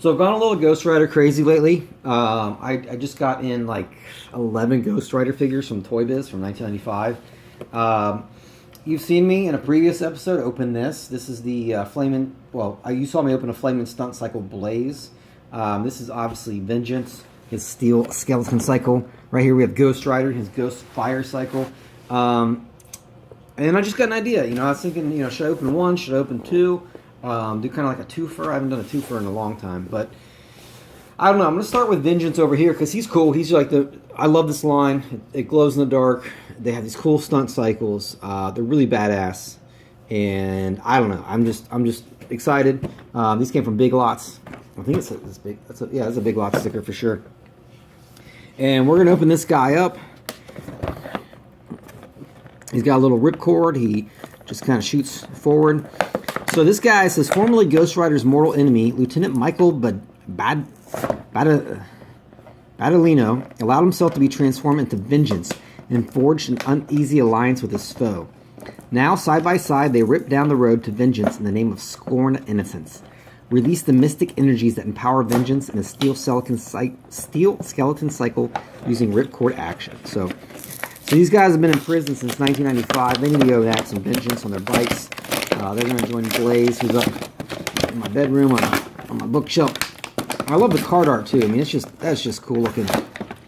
So I've gone a little Ghost Rider crazy lately. I just got in like 11 Ghost Rider figures from Toy Biz from 1995. You've seen me in a previous episode open this. This is the Flamin. Well, you saw me open a Flamin Stunt Cycle Blaze. This is obviously Vengeance, his Steel Skeleton Cycle. Right here we have Ghost Rider, his Ghost Fire Cycle. And I just got an idea. I was thinking, should I open one? Should I open two? Do kind of like a twofer. I haven't done a twofer in a long time, but I don't know. I'm going to start with Vengeance over here because he's cool. He's like I love this line. It glows in the dark. They have these cool stunt cycles. They're really badass, and I don't know. I'm just excited. These came from Big Lots. I think it's big. That's a Big Lots sticker for sure. And we're going to open this guy up. He's got a little ripcord. He just kind of shoots forward. So this guy says, formerly Ghost Rider's mortal enemy, Lieutenant Michael Badalino allowed himself to be transformed into Vengeance and forged an uneasy alliance with his foe. Now, side by side, they rip down the road to Vengeance in the name of scorned innocence. Release the mystic energies that empower Vengeance in a steel skeleton cycle using ripcord action. So these guys have been in prison since 1995. They need to go have some vengeance on their bikes. They're going to join Blaze, who's up in my bedroom on my bookshelf. I love the card art too. I mean, that's just cool looking. I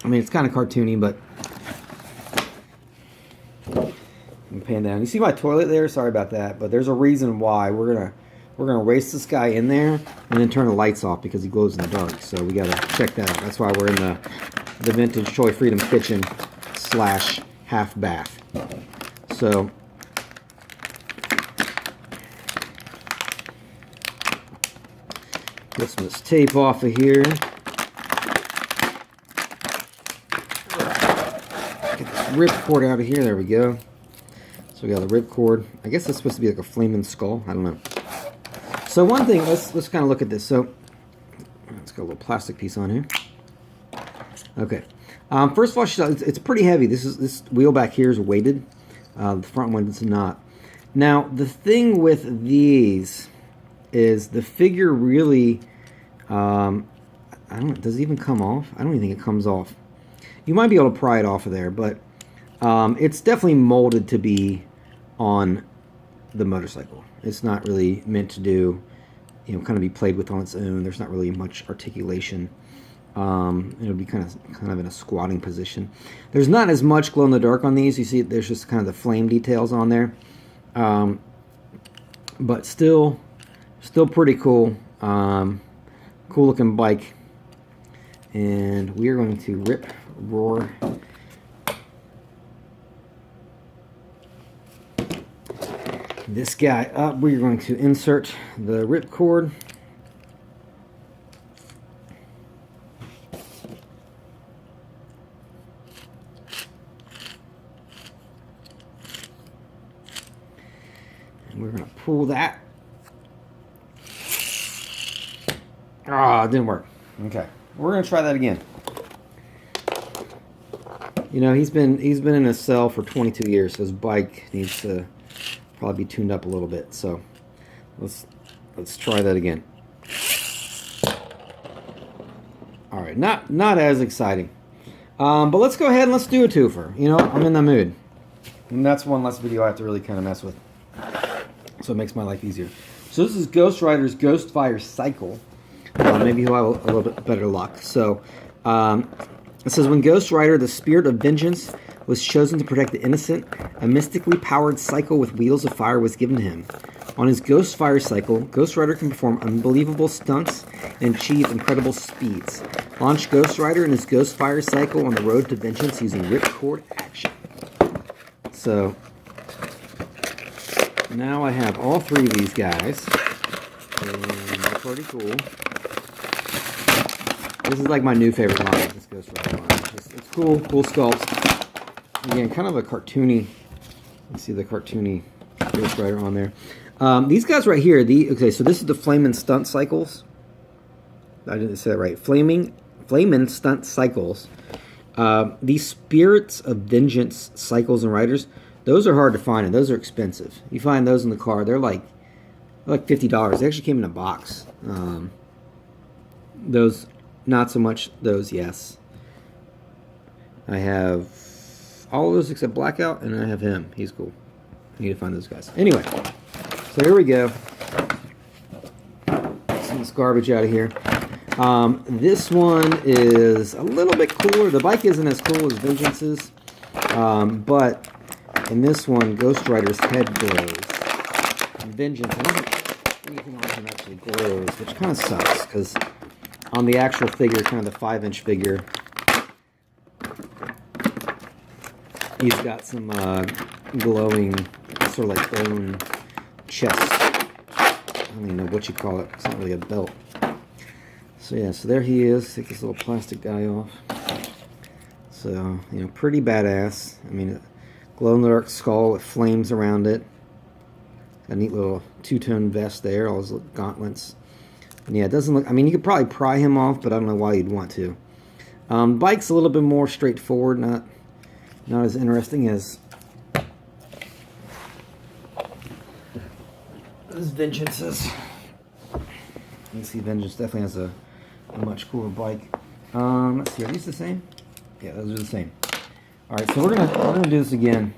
mean, it's kind of cartoony, but I'm pan down. You see my toilet there? Sorry about that, but there's a reason why we're gonna race this guy in there and then turn the lights off because he glows in the dark. So we gotta check that out. That's why we're in the Vintage Toy Freedom Kitchen / half bath. So. Get some of this tape off of here. Get this ripcord out of here. There we go. So we got the ripcord. I guess that's supposed to be like a flaming skull. I don't know. So one thing, let's kind of look at this. So let's got a little plastic piece on here. Okay. First of all, it's pretty heavy. This wheel back here is weighted. The front one is not. Now the thing with these is the figure really, I don't know, does it even come off? I don't even think it comes off. You might be able to pry it off of there, but it's definitely molded to be on the motorcycle. It's not really meant to do, kind of be played with on its own. There's not really much articulation. It'll be kind of in a squatting position. There's not as much glow in the dark on these. You see, there's just kind of the flame details on there, but still pretty cool. Cool looking bike. And we are going to roar this guy up. We're going to insert the ripcord. And we're going to pull that. Ah, it didn't work. Okay, we're gonna try that again. He's been in a cell for 22 years. So his bike needs to probably be tuned up a little bit. So let's try that again. All right, not as exciting, but let's go ahead and let's do a twofer. I'm in the mood, and that's one less video I have to really kind of mess with. So it makes my life easier. So this is Ghost Rider's Ghost Fire Cycle. Maybe he'll have a little bit better luck. So, it says, when Ghost Rider, the spirit of vengeance, was chosen to protect the innocent, a mystically powered cycle with wheels of fire was given to him. On his Ghost Fire Cycle, Ghost Rider can perform unbelievable stunts and achieve incredible speeds. Launch Ghost Rider and his Ghost Fire Cycle on the road to vengeance using ripcord action. So, now I have all three of these guys. And they're pretty cool. This is like my new favorite line. This Ghost Rider line. It's cool sculpts. Again, kind of a cartoony. Let's see the cartoony Ghost Rider on there. These guys right here. Okay, so this is the Flamin Stunt Cycles. I didn't say that right. Flamin Stunt Cycles. These Spirits of Vengeance Cycles and Riders. Those are hard to find and those are expensive. You find those in the car. They're like $50. They actually came in a box. Those, not so much. Those, yes. I have all of those except Blackout, and I have him. He's cool. I need to find those guys. Anyway, so here we go. Some this garbage out of here. This one is a little bit cooler. The bike isn't as cool as Vengeance's, but in this one, Ghost Rider's head glows. And Vengeance, I don't think anything on him actually glows, which kind of sucks, because on the actual figure, kind of the 5-inch figure, he's got some glowing, sort of like bone chest. I don't even know what you call it. It's not really a belt. So yeah, so there he is. Take this little plastic guy off. So, you know, pretty badass. I mean, glow-in-the-dark skull with flames around it. A neat little two-tone vest there. All his little gauntlets. And yeah, it doesn't look... I mean, you could probably pry him off, but I don't know why you'd want to. Bike's a little bit more straightforward. Not as interesting as Vengeance's. You can see Vengeance definitely has a much cooler bike. Let's see, are these the same? Yeah, those are the same. All right, so we're gonna do this again.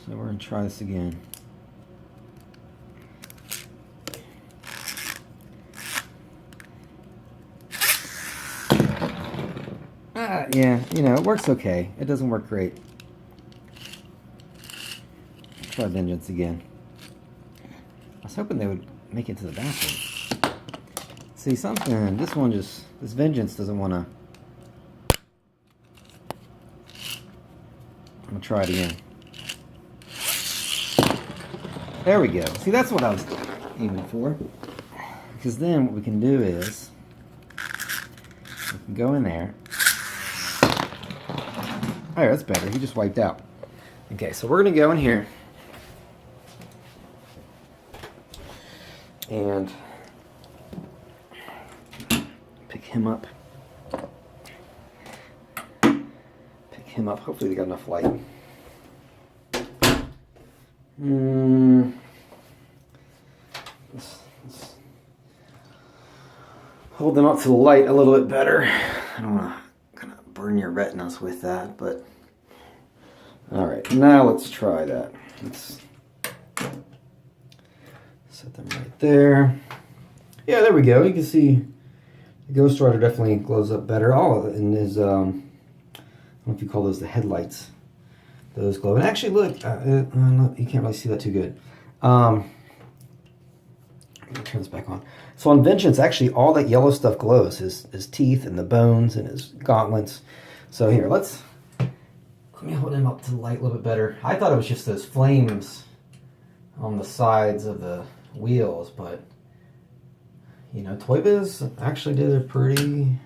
So we're gonna try this again. Yeah, you know, it works okay. It doesn't work great. Try Vengeance again. I was hoping they would make it to the bathroom. See, something, this Vengeance doesn't want to... I'm going to try it again. There we go. See, that's what I was aiming for. Because then what we can do is, we can go in there. Oh, that's better. He just wiped out. Okay, so we're going to go in here. And pick him up. Pick him up. Hopefully they got enough light. Let's hold them up to the light a little bit better. I don't want to burn your retinas with that, but alright, now let's try that. Let's set them right there. Yeah, there we go. You can see the Ghost Rider definitely glows up better. Oh, and his, I don't know if you call those the headlights. Those glow. And actually, look, you can't really see that too good. Let me turn this back on. So on Vengeance, actually, all that yellow stuff glows. His teeth and the bones and his gauntlets. So here, let me hold him up to the light a little bit better. I thought it was just those flames on the sides of the wheels, but, you know, Toy Biz actually did a pretty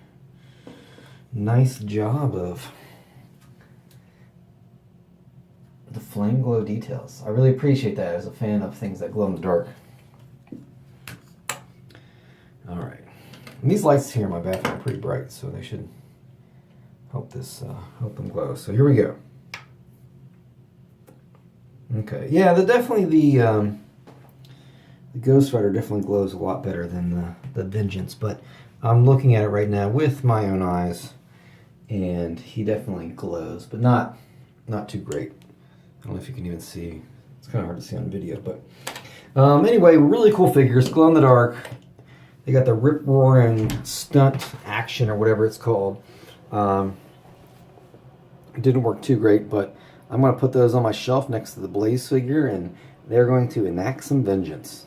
nice job of the flame glow details. I really appreciate that as a fan of things that glow in the dark. Alright. And these lights here in my bathroom are pretty bright, so they should help them glow. So here we go. Okay. Yeah, the Ghost Rider definitely glows a lot better than the Vengeance, but I'm looking at it right now with my own eyes, and he definitely glows, but not too great. I don't know if you can even see. It's kind of hard to see on video, but anyway, really cool figures, glow in the dark. They got the rip-roaring stunt action or whatever it's called. It didn't work too great, but I'm going to put those on my shelf next to the Blaze figure, and they're going to enact some vengeance.